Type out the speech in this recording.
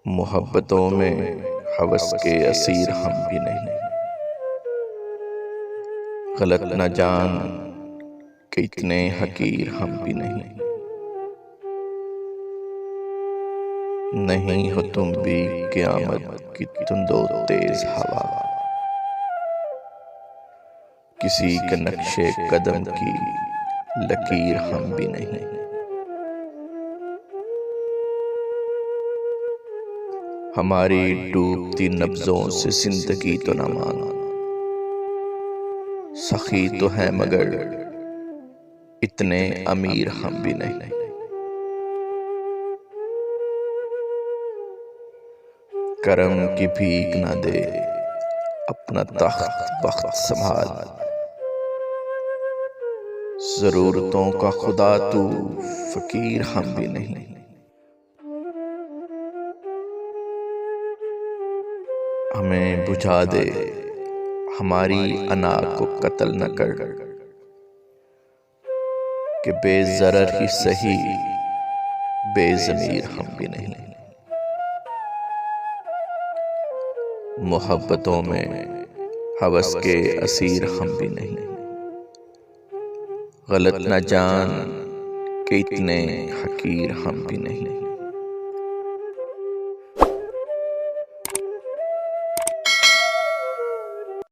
मोहब्बतों में हवस के असीर हम भी नहीं। गलत न जान कि इतने हकीर हम भी नहीं। नहीं हो तुम भी क़यामत की तुंदो तेज हवा, किसी के नक्शे कदम की लकीर हम भी नहीं। हमारी डूबती नब्जों से जिंदगी तो न मांग, सखी तो है मगर इतने अमीर हम भी नहीं। करम की भीख न दे अपना तख्त बख्त संभाल, जरूरतों का खुदा तू फकीर हम भी नहीं। हमें बुझा दे हमारी अना को कत्ल न कर, कि बेज़रर ही सही बेज़मीर हम भी नहीं। मोहब्बतों में हवस के असीर हम भी नहीं। गलत न जान कि इतने हकीर हम भी नहीं।